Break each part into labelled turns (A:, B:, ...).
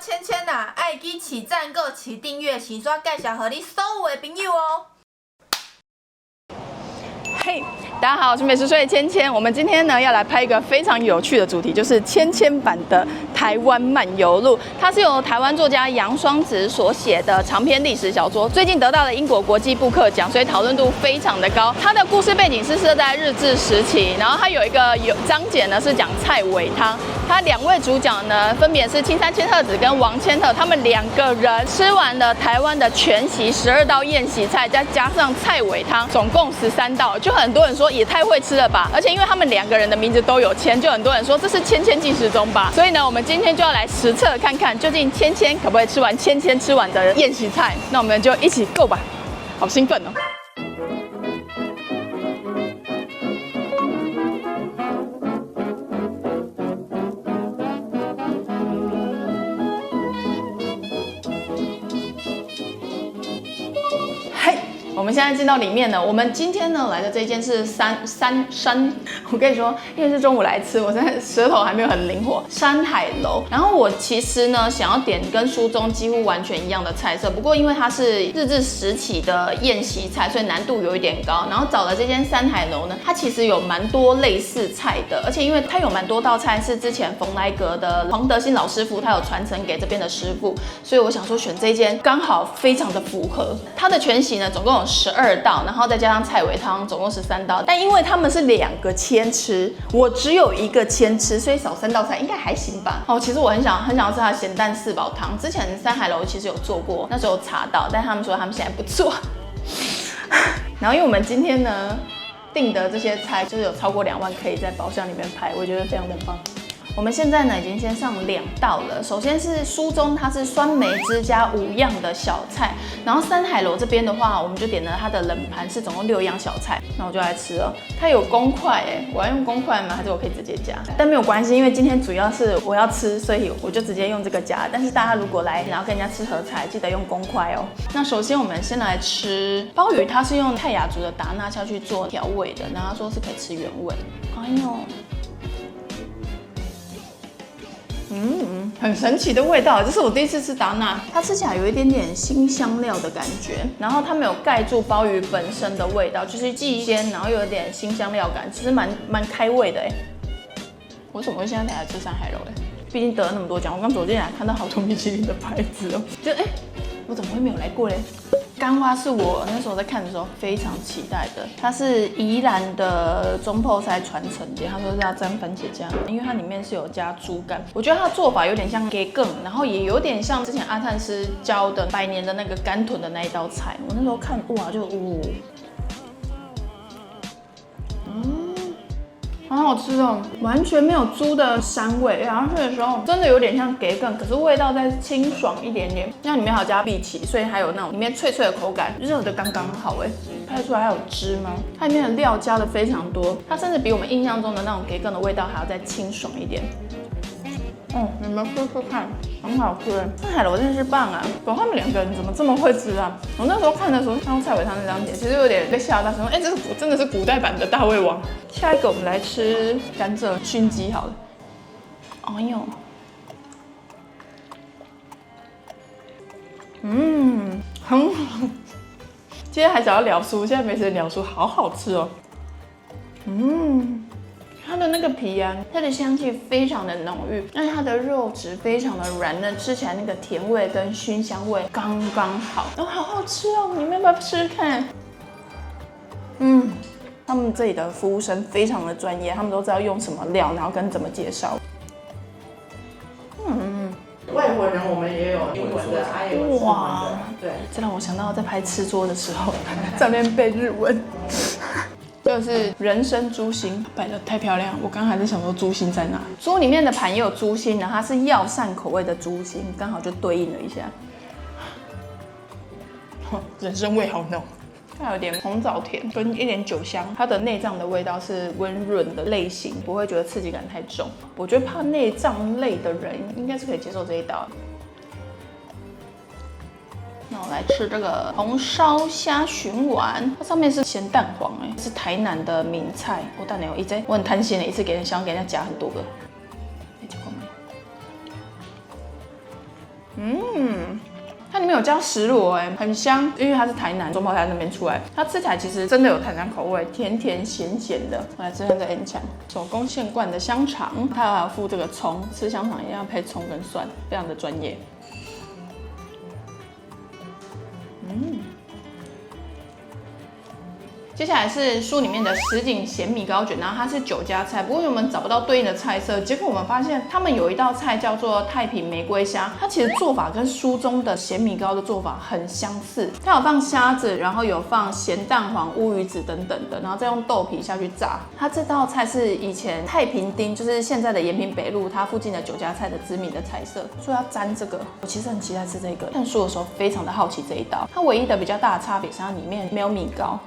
A: 芊芊啊，爱记起赞、个起订阅、起刷介绍给你所有的朋友哦。
B: 嘿，大家好，我是美食税芊芊。我们今天呢要来拍一个非常有趣的主题，就是芊芊版的台湾漫游录。它是由台湾作家杨双子所写的长篇历史小说，最近得到了英国国际布克奖，所以讨论度非常的高。它的故事背景是设在日治时期，然后它有一个章节呢是讲菜尾汤。它两位主角呢分别是青山千鹤子跟王千鹤，他们两个人吃完了台湾的全席12道宴席菜，再加上菜尾汤，总共13道。就很多人说也太会吃了吧，而且因为他们两个人的名字都有芊，就很多人说这是芊芊进食中吧。所以呢，我们今天就要来实测看看，究竟芊芊可不可以吃完芊芊吃完的宴席菜。那我们就一起 go 吧，好兴奋哦！我们现在进到里面了。我们今天呢来的这间是山，我跟你说，因为是中午来吃，我现在舌头还没有很灵活。山海楼。然后我其实呢想要点跟书中几乎完全一样的菜色，不过因为它是日治时期的宴席菜，所以难度有一点高。然后找了这间山海楼呢，它其实有蛮多类似菜的，而且因为它有蛮多道菜是之前蓬莱阁的黄德兴老师傅他有传承给这边的师傅，所以我想说选这间刚好非常的符合。它的全席呢总共有12道，然后再加上菜尾汤，总共13道。但因为他们是2个芊吃，我只有1个芊吃，所以少3道菜应该还行吧。哦，其实我很想要吃它的咸蛋4宝汤，之前山海楼其实有做过，那时候查到，但他们说他们现在不做。然后因为我们今天呢订的这些菜就是有超过2万可以在包厢里面拍，我觉得非常的棒。我们现在呢已经先上2道了，首先是书中它是酸梅汁加5样的小菜，然后山海楼这边的话，我们就点了它的冷盘，是总共6样小菜。那我就来吃了，它有公筷哎，我要用公筷吗？还是我可以直接夹？但没有关系，因为今天主要是我要吃，所以我就直接用这个夹。但是大家如果来然后跟人家吃合菜，记得用公筷哦。那首先我们先来吃鲍鱼，它是用泰雅族的达纳下去做调味的，然后他说是可以吃原味。哎呦。很神奇的味道，这是我第一次吃达纳，它吃起来有一点点辛香料的感觉，然后它没有盖住鲍鱼本身的味道，就是既鲜，然后又有点辛香料感，其实蛮开胃的哎。我怎么会现在才来吃山海楼哎？毕竟得了那么多奖，我刚走进来看到好多米其林的牌子哦，就我怎么会没有来过嘞？干花是我那时候在看的时候非常期待的，它是宜兰的中泡菜传承店，他说是要沾番茄酱，因为它里面是有加猪肝，我觉得它的做法有点像给更，然后也有点像之前阿灿师教的百年的那个干豚的那一道菜，我那时候看哇就好好吃哦，完全没有猪的膻味，然后吃的时候真的有点像给更，可是味道再清爽一点点。那里面还有加荸荠，所以还有那种里面脆脆的口感，热的刚刚好哎。拍得出来还有汁吗？它里面的料加的非常多，它甚至比我们印象中的那种给更的味道还要再清爽一点。你们试试看，很好吃。山海楼真的是棒啊！他们2个人怎么这么会吃啊？我那时候看的时候，看到菜尾汤那张帖，其实有点被吓到，说这是真的是古代版的大胃王。下一个我们来吃甘蔗熏鸡好了。哎呦，很好。今天还想要聊书，现在没时间聊书，好好吃哦。它的那个皮啊，它的香气非常的浓郁，但是它的肉质非常的软嫩，吃起来那个甜味跟熏香味刚刚好，好好吃哦！你们要不要吃吃看？他们这里的服务生非常的专业，他们都知道用什么料，然后跟怎么介绍。
C: 外国人我们也有英文的，还有中文的，对。
B: 这让我想到在拍吃桌的时候，在那边背日文。这个是人参猪心，摆得太漂亮。我刚刚还在想说猪心在哪。猪里面的盘也有猪心，然后它是药膳口味的猪心，刚好就对应了一下。人参味好浓，它有点红枣甜跟一点酒香，它的内脏的味道是温润的类型，不会觉得刺激感太重。我觉得怕内脏类的人应该是可以接受这一道。那我来吃这个红烧虾鲟丸，它上面是咸蛋黄，是台南的名菜。我蛋牛一直我很贪心的，一次想给人家夹很多个。它里面有加石螺，很香，因为它是台南中炮台那边出来，它吃起来其实真的有台南口味，甜甜咸咸的。我来吃看这 N 强手工现灌的香肠，它还有附这个葱，吃香肠一定要配葱跟蒜，非常的专业。接下来是书里面的什锦咸米糕卷，然后它是9家菜，不过我们找不到对应的菜色，结果我们发现他们有一道菜叫做太平玫瑰虾，它其实做法跟书中的咸米糕的做法很相似，它有放虾子，然后有放咸蛋黄、乌鱼子等等的，然后再用豆皮下去炸。它这道菜是以前太平町，就是现在的延平北路它附近的9家菜的知名的菜色，所以要沾这个。我其实很期待吃这个，看书的时候非常的好奇这一道。它唯一的比较大的差别是它里面没有米糕。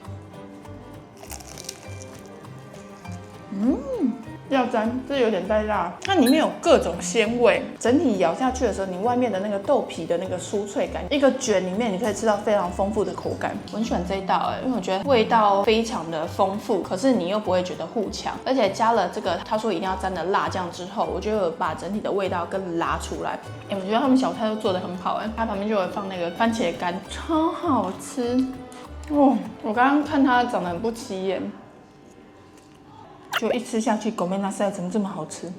B: 要沾，这有点带辣，它里面有各种鲜味，整体咬下去的时候，你外面的那个豆皮的那个酥脆感，一个卷里面你可以吃到非常丰富的口感。我很喜欢这一道因为我觉得味道非常的丰富，可是你又不会觉得互呛，而且加了这个他说一定要沾的辣酱之后，我就有把整体的味道更拉出来。我觉得他们小菜都做得很好它旁边就会放那个番茄干，超好吃哦！我刚刚看它长得很不起眼。就一吃下去，狗面那塞怎么这么好吃？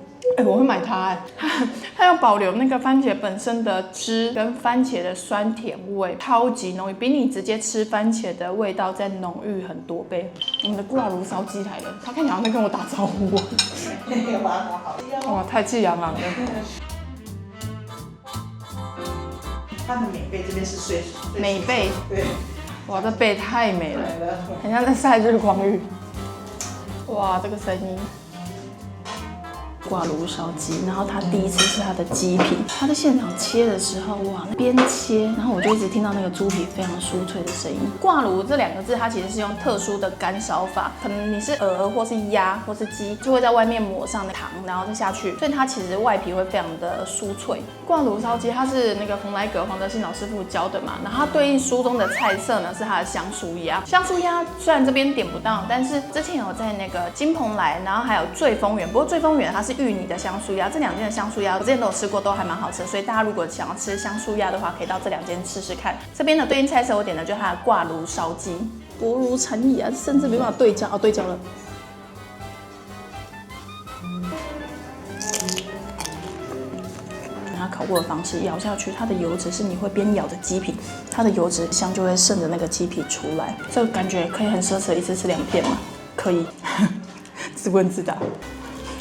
B: 我会买它它要保留那个番茄本身的汁跟番茄的酸甜味，超级浓郁，比你直接吃番茄的味道再浓郁很多倍。我们的挂炉烧鸡来了，它看起来好像在跟我打招呼哇，太气洋洋了。
C: 它的美背这边是碎
B: 美背，
C: 对，
B: 哇，这背太美了，很像在晒日光浴。哇，这个声音！挂炉烧鸡，然后他第一次吃他的鸡皮，他在现场切的时候，哇，边切，然后我就一直听到那个猪皮非常酥脆的声音。挂炉这2个字，它其实是用特殊的干烧法，可能你是鹅或是鸭或是鸡，就会在外面抹上糖，然后再下去，所以它其实外皮会非常的酥脆。挂炉烧鸡它是那个冯来阁黄德兴老师傅教的嘛，然后它对应书中的菜色呢是它的香酥鸭。香酥鸭虽然这边点不到，但是之前有在那个金蓬莱，然后还有醉丰园，不过醉丰园它是芋泥的香酥鸭，这2间的香酥鸭我之前都有吃过，都还蛮好吃，所以大家如果想要吃香酥鸭的话，可以到这2间吃吃看。这边的对应菜色我点的就是它的挂炉烧鸡，薄如蝉翼啊，甚至没办法对焦对焦了。它烤过的方式，咬下去，它的油脂是你会边咬着鸡皮，它的油脂香就会顺着那个鸡皮出来，这个感觉可以很奢侈，一次吃2片吗？可以，自问自答。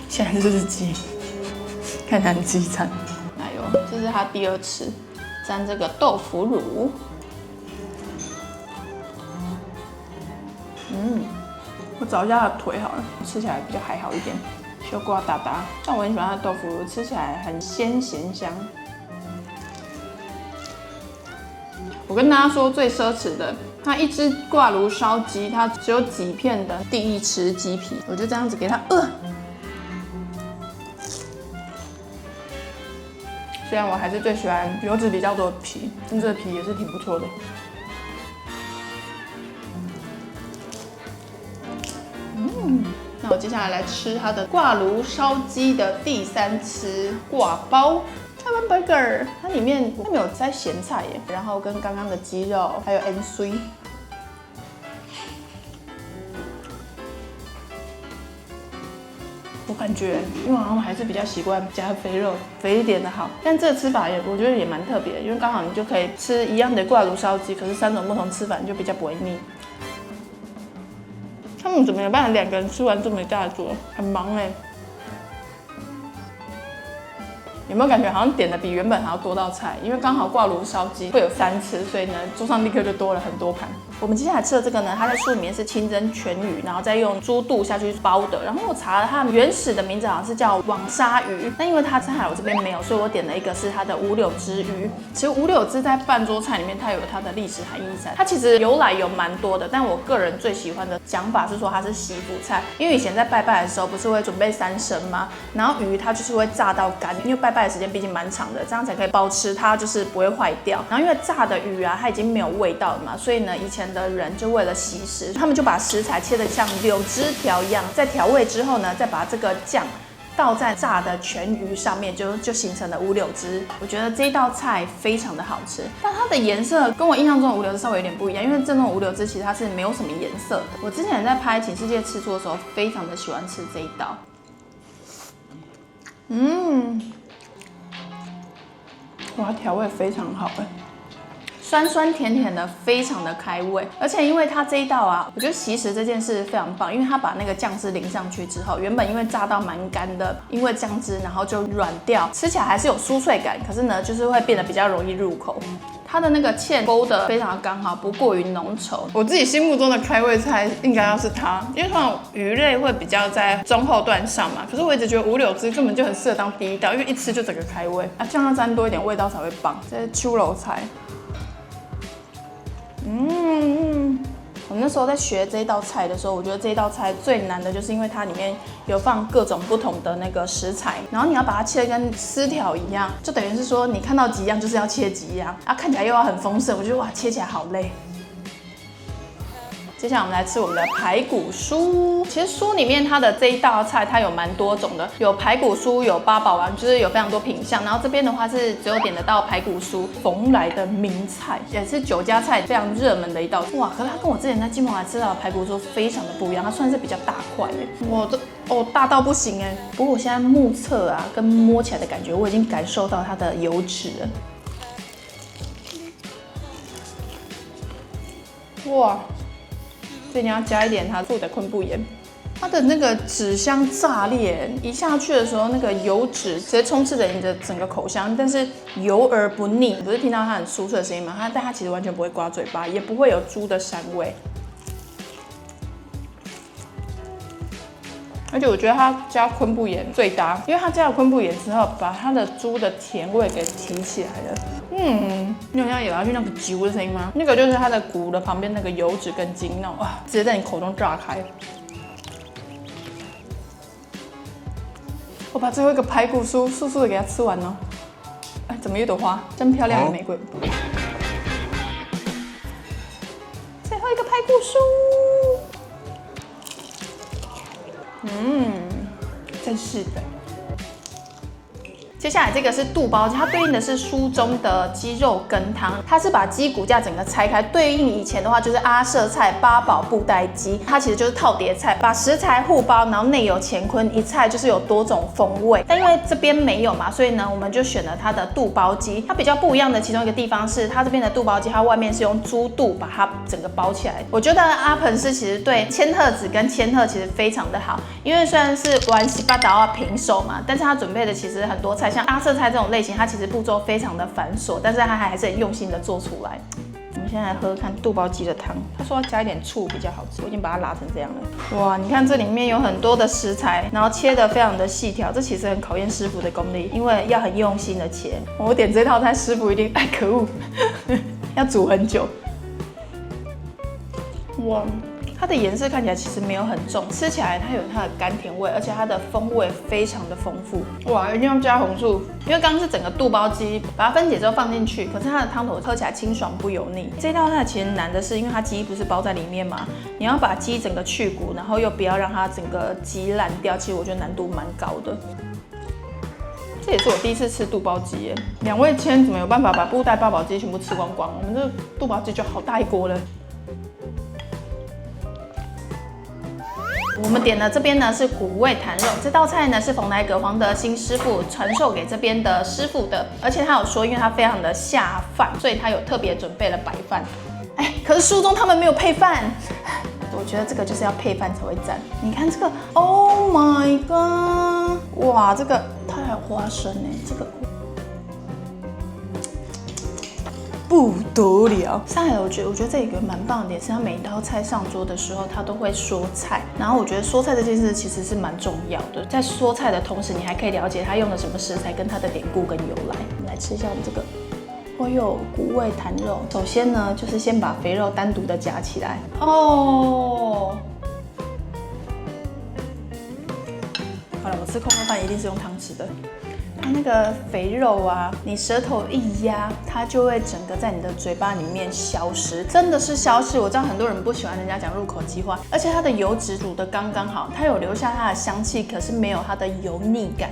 B: 现在就是鸡，看起来很鸡餐。哎呦，这是它第2次，沾这个豆腐乳。我找一下它的腿好了，吃起来比较还好一点。小瓜达达，但我很喜欢它的豆腐乳，吃起来很鲜咸香。我跟大家说最奢侈的，它一只挂炉烧鸡，它只有几片的第1匙鸡皮，我就这样子给它虽然我还是最喜欢油脂比较多的皮，但这个皮也是挺不错的。那我接下来吃它的挂炉烧鸡的第3吃挂包。台湾 burger， 它里面没有塞咸菜耶，然后跟刚刚的鸡肉还有 N 水。我感觉，因为我还是比较习惯加肥肉，肥一点的好。但这个吃法我觉得也蛮特别的，因为刚好你就可以吃一样的挂炉烧鸡，可是3种不同吃法，你就比较不会腻。他们怎么有办法2个人吃完这么一大桌？很忙有没有感觉好像点的比原本还要多道菜？因为刚好挂炉烧鸡会有3次，所以呢桌上立刻就多了很多盘。我们接下来吃的这个呢，它在书里面是清蒸全鱼，然后再用猪肚下去包的。然后我查了它原始的名字好像是叫网沙鱼，但因为它在海我这边没有，所以我点了一个是它的五柳枝鱼。其实五柳枝在半桌菜里面它有它的历史含义在，它其实由来有蛮多的，但我个人最喜欢的讲法是说它是媳妇菜，因为以前在拜拜的时候不是会准备3牲吗？然后鱼它就是会炸到干，因为拜拜的时间毕竟蛮长的，这样才可以保持它就是不会坏掉。然后因为炸的鱼啊它已经没有味道了嘛，所以呢以前的人就为了惜食，他们就把食材切得像柳枝条一样，在调味之后呢，再把这个酱倒在炸的全鱼上面，就形成了五柳汁。我觉得这道菜非常的好吃，但它的颜色跟我印象中的五柳汁稍微有点不一样，因为这种五柳汁其实它是没有什么颜色的。我之前在拍《请世界吃醋》的时候，非常的喜欢吃这一道。哇，调味非常好哎。酸酸甜甜的，非常的开胃，而且因为它这一道啊，我觉得其实这件事非常棒，因为它把那个酱汁淋上去之后，原本因为炸到蛮干的，因为酱汁然后就软掉，吃起来还是有酥脆感，可是呢就是会变得比较容易入口。它的那个芡勾的非常刚好，不过于浓稠。我自己心目中的开胃菜应该要是它，因为通常鱼类会比较在中后段上嘛，可是我一直觉得五柳汁根本就很适合当第一道，因为一吃就整个开胃啊，酱要沾多一点味道才会棒。这是秋楼菜。我那时候在学这一道菜的时候，我觉得这一道菜最难的就是因为它里面有放各种不同的那个食材，然后你要把它切得跟丝条一样，就等于是说你看到几样就是要切几样，啊，看起来又要很丰盛，我觉得哇，切起来好累。接下来我们来吃我们的排骨酥。其实酥里面它的这一道菜它有蛮多种的，有排骨酥，有八宝丸，就是有非常多品项。然后这边的话是只有点得到排骨酥，蓬莱的名菜，也是酒家菜非常热门的一道。哇，可是它跟我之前在金蓬莱吃到的排骨酥非常的不一样，它算是比较大块耶。我的大到不行哎。不过我现在目测啊，跟摸起来的感觉，我已经感受到它的油脂了。哇！所以你要加一点它附的昆布盐，它的那个脂香炸裂，一下去的时候，那个油脂直接充斥着你的整个口腔，但是油而不腻。不是听到它很酥脆的声音吗？但它其实完全不会刮嘴巴，也不会有猪的膻味。而且我觉得它加昆布盐最搭，因为它加了昆布盐之后，把它的猪的甜味给提起来了。你有像咬下去那个啾的声音吗？那个就是它的骨的旁边那个油脂跟筋那种，哇，直接在你口中炸开。我把最后一个排骨酥速速的给它吃完了。哎，怎么有朵花？真漂亮的玫瑰。最后一个排骨酥。真是的。接下来这个是肚包鸡，它对应的是书中的鸡肉羹汤，它是把鸡骨架整个拆开，对应以前的话就是阿舍菜、八宝布袋鸡，它其实就是套叠菜，把食材互包，然后内有乾坤，一菜就是有多种风味。但因为这边没有嘛，所以呢我们就选了它的肚包鸡。它比较不一样的其中一个地方是，它这边的肚包鸡，它外面是用猪肚把它整个包起来。我觉得阿鹏是其实对千鹤子跟千鹤其实非常的好，因为虽然是玩西巴达瓦平手嘛，但是他准备的其实很多菜。像阿舍菜这种类型，它其实步骤非常的繁琐，但是它还是很用心的做出来。我们现在来喝看肚包鸡的汤，他说要加一点醋比较好吃，我已经把它拉成这样了。哇，你看这里面有很多的食材，然后切得非常的细条，这其实很考验师傅的功力，因为要很用心的切。我点这套菜，师傅一定哎可恶，要煮很久。哇。它的颜色看起来其实没有很重，吃起来它有它的甘甜味，而且它的风味非常的丰富。哇，一定要加红醋，因为刚刚是整个肚包鸡，把它分解之后放进去，可是它的汤头喝起来清爽不油腻。这道菜其实难的是，因为它鸡不是包在里面嘛，你要把鸡整个去骨，然后又不要让它整个鸡烂掉，其实我觉得难度蛮高的。这也是我第一次吃肚包鸡耶，2位千怎么有办法把布袋八宝鸡全部吃光光？我们这肚包鸡就好大一锅了。我们点的这边呢是骨味坛肉，这道菜呢是蓬莱阁黄德兴师傅传授给这边的师傅的，而且他有说，因为它非常的下饭，所以他有特别准备了白饭。哎，可是书中他们没有配饭，我觉得这个就是要配饭才会赞。你看这个 ，Oh my god， 哇，这个它还有花生哎，这个。不得了！上海我觉得这有一个蛮棒的点是，它每一道菜上桌的时候，它都会说菜。然后我觉得说菜这件事其实是蛮重要的，在说菜的同时，你还可以了解它用了什么食材跟它的典故跟由来。我们来吃一下我们这个，哦哟，骨味坛肉。首先呢，就是先把肥肉单独的夹起来。哦，好了，我吃空肉饭一定是用汤匙的。它那个肥肉啊，你舌头一压，它就会整个在你的嘴巴里面消失，真的是消失。我知道很多人不喜欢人家讲入口即化，而且它的油脂煮得刚刚好，它有留下它的香气，可是没有它的油腻感。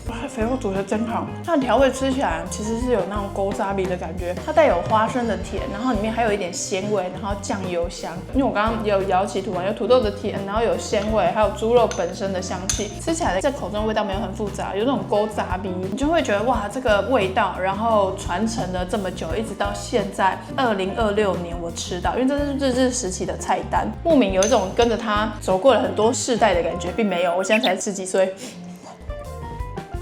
B: 哇，肥肉煮得真好，它的调味吃起来其实是有那种勾扎比的感觉，它带有花生的甜，然后里面还有一点鲜味，然后酱油香。因为我刚刚有咬起土丸，有土豆的甜，然后有鲜味，还有猪肉本身的香气，吃起来在口中的味道没有很复杂，有那种勾扎比，你就会觉得哇，这个味道，然后传承了这么久，一直到现在2026年我吃到，因为这是日治时期的菜单，莫名有一种跟着它走过了很多世代的感觉，并没有，我现在才10几岁。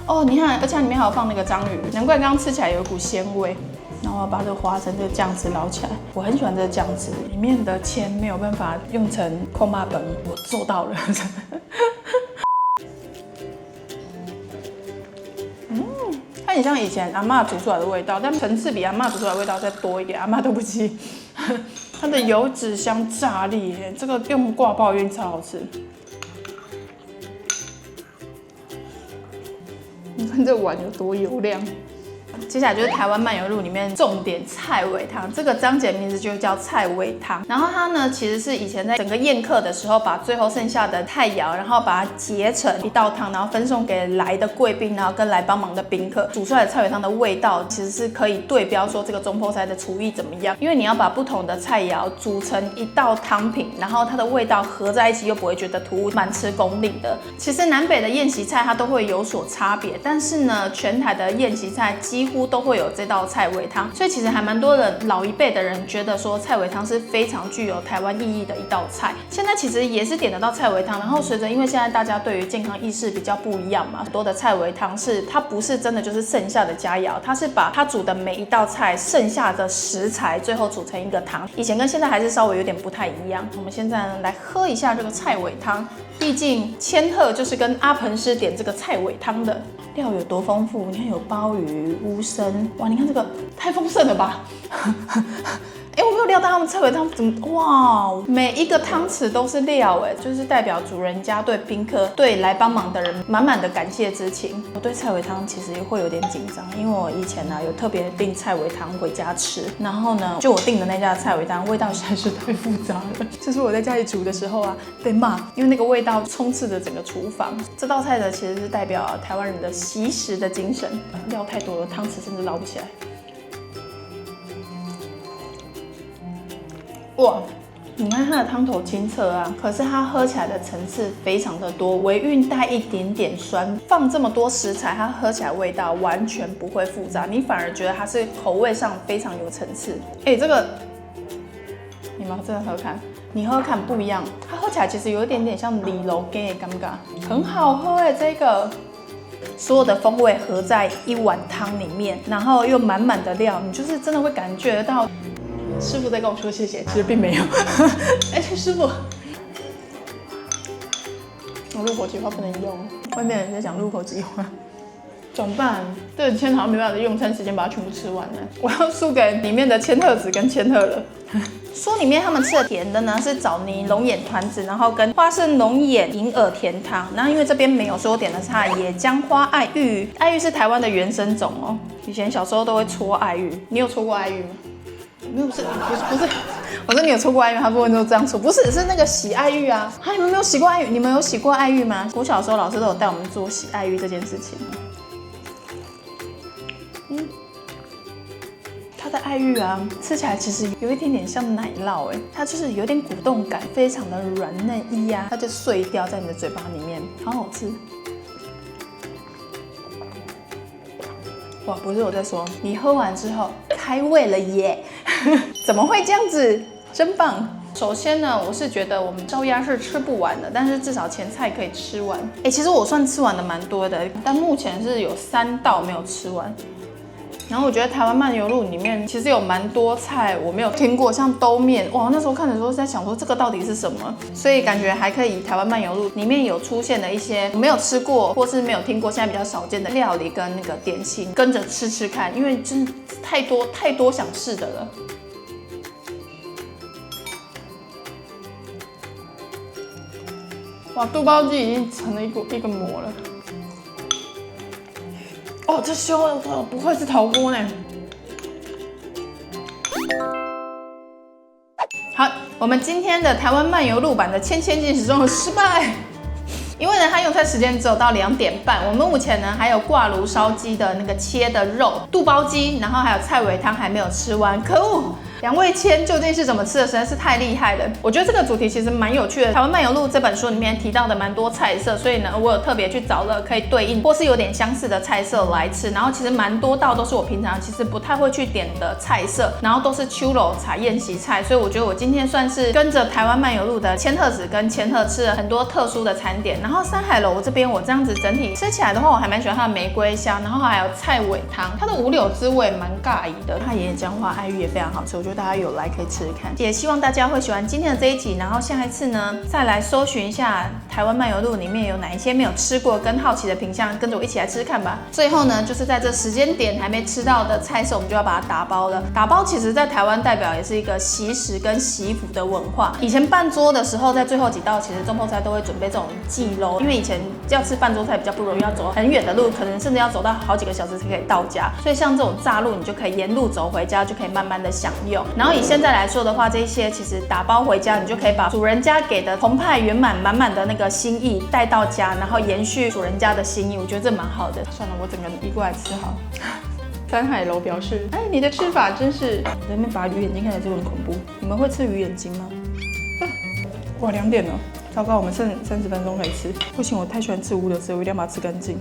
B: 哦，你看，而且它里面还有放那个章鱼，难怪刚刚吃起来有一股鲜味。然后把这个花生这个酱汁捞起来，我很喜欢这个酱汁，里面的芡没有办法用成空麻本，我做到了。它很像以前阿嬷煮出来的味道，但层次比阿嬷煮出来的味道再多一点。阿嬷对不起，它的油脂香炸裂，这个用挂包一定超好吃。你看这碗有多油亮。接下来就是台湾漫游录里面重点菜尾汤，这个章节名字就叫菜尾汤。然后它呢，其实是以前在整个宴客的时候，把最后剩下的菜肴，然后把它结成一道汤，然后分送给来的贵宾，然后跟来帮忙的宾客。煮出来的菜尾汤的味道，其实是可以对标说这个中坡菜的厨艺怎么样，因为你要把不同的菜肴煮成一道汤品，然后它的味道合在一起，又不会觉得突兀，蛮吃功力的。其实南北的宴席菜它都会有所差别，但是呢，全台的宴席菜几乎都会有这道菜尾汤，所以其实还蛮多的老一辈的人觉得说菜尾汤是非常具有台湾意义的一道菜。现在其实也是点得到菜尾汤，然后随着因为现在大家对于健康意识比较不一样嘛，很多的菜尾汤是它不是真的就是剩下的佳肴，它是把它煮的每一道菜剩下的食材最后煮成一个汤。以前跟现在还是稍微有点不太一样。我们现在呢来喝一下这个菜尾汤，毕竟千鹤就是跟阿鹏师点这个菜尾汤的。料有多丰富？你看有鲍鱼、乌参，哇！你看这个太丰盛了吧！我没有料到他们菜尾汤怎么哇，每一个汤匙都是料就是代表主人家对宾客、对来帮忙的人满满的感谢之情。我对菜尾汤其实会有点紧张，因为我以前呢有特别订菜尾汤回家吃，然后呢就我订的那家的菜尾汤味道实在是太复杂了，就是我在家里煮的时候啊被骂，因为那个味道充斥着整个厨房。这道菜呢其实是代表台湾人的惜食的精神，料太多了，汤匙甚至捞不起来。哇，你看它的汤头清澈啊，可是它喝起来的层次非常的多，微韵带一点点酸，放这么多食材，它喝起来味道完全不会复杂，你反而觉得它是口味上非常有层次。这个你们真的喝看，你喝看不一样，它喝起来其实有一点点像李楼羹的感觉，很好喝这个。所有的风味合在一碗汤里面，然后又满满的料，你就是真的会感觉得到。师傅在跟我说谢谢，其实并没有。师傅，我入口即化不能用，外面人在讲入口即化，怎么办？这个千好像没办法用餐时间把它全部吃完了，我要输给里面的千鹤子跟千鹤了。书里面他们吃的甜的呢是枣泥龙眼团子，然后跟花生龙眼银耳甜汤。然后因为这边没有，所以我点的是它的野姜花爱玉。爱玉是台湾的原生种哦，以前小时候都会搓爱玉，你有搓过爱玉吗？没有，不是，我说你有搓过爱玉，他不会都这样说，不是，是那个洗爱玉啊。你们没有洗过爱玉？你们有洗过爱玉吗？我小时候老师都有带我们做洗爱玉这件事情。它的爱玉啊，吃起来其实有一点点像奶酪它就是有点果冻感，非常的软嫩一压，它就碎掉在你的嘴巴里面，好好吃。哇，不是我在说，你喝完之后开胃了耶！怎么会这样子？真棒！首先呢，我是觉得我们烧鸭是吃不完的，但是至少前菜可以吃完。其实我算吃完的蛮多的，但目前是有3道没有吃完。然后我觉得台湾漫游录里面其实有蛮多菜我没有听过，像兜面，哇，那时候看的时候在想说这个到底是什么，所以感觉还可以。台湾漫游录里面有出现的一些我没有吃过或是没有听过，现在比较少见的料理跟那个点心，跟着吃吃看，因为真的太多想试的了。哇，肚包鸡已经成了一个膜了。哦，这修的不愧是陶锅呢。好，我们今天的台湾漫游录版的千进食中有失败。因为呢，它用餐时间只有到2点半。我们目前呢还有挂炉烧鸡的那个切的肉、肚包鸡，然后还有菜尾汤还没有吃完，可恶！两位千究竟是怎么吃的，实在是太厉害了。我觉得这个主题其实蛮有趣的。台湾漫游录这本书里面提到的蛮多菜色，所以呢，我有特别去找了可以对应或是有点相似的菜色来吃。然后其实蛮多道都是我平常其实不太会去点的菜色，然后都是秋楼菜、宴席菜，所以我觉得我今天算是跟着台湾漫游录的千鹤子跟千鹤吃了很多特殊的餐点。然后山海楼这边我这样子整体吃起来的话，我还蛮喜欢它的玫瑰香，然后还有菜尾汤，它的五柳滋味蛮尬意的。它盐姜花爱玉也非常好吃，我觉得大家有来可以吃吃看。也希望大家会喜欢今天的这一集，然后下一次呢再来搜寻一下台湾漫游录里面有哪一些没有吃过跟好奇的品项，跟着我一起来吃吃看吧。最后呢，就是在这时间点还没吃到的菜色，我们就要把它打包了。打包其实在台湾代表也是一个习食跟习福的文化。以前办桌的时候，在最后几道其实中后菜都会准备这种祭肉，因为以前要吃半桌菜比较不容易，要走很远的路，可能甚至要走到好几个小时才可以到家。所以像这种炸路，你就可以沿路走回家，就可以慢慢的享用。然后以现在来说的话，这些其实打包回家，你就可以把主人家给的澎湃圆满满满的那个心意带到家，然后延续主人家的心意，我觉得这蛮好的。算了，我整个移过来吃好。山海楼表示，哎，你的吃法真是，在那边把鱼眼睛看起来就很恐怖。你们会吃鱼眼睛吗？哇，2点了，糟糕，我们剩30分钟可以吃。不行，我太喜欢吃乌的汁，我一定要把它吃干净。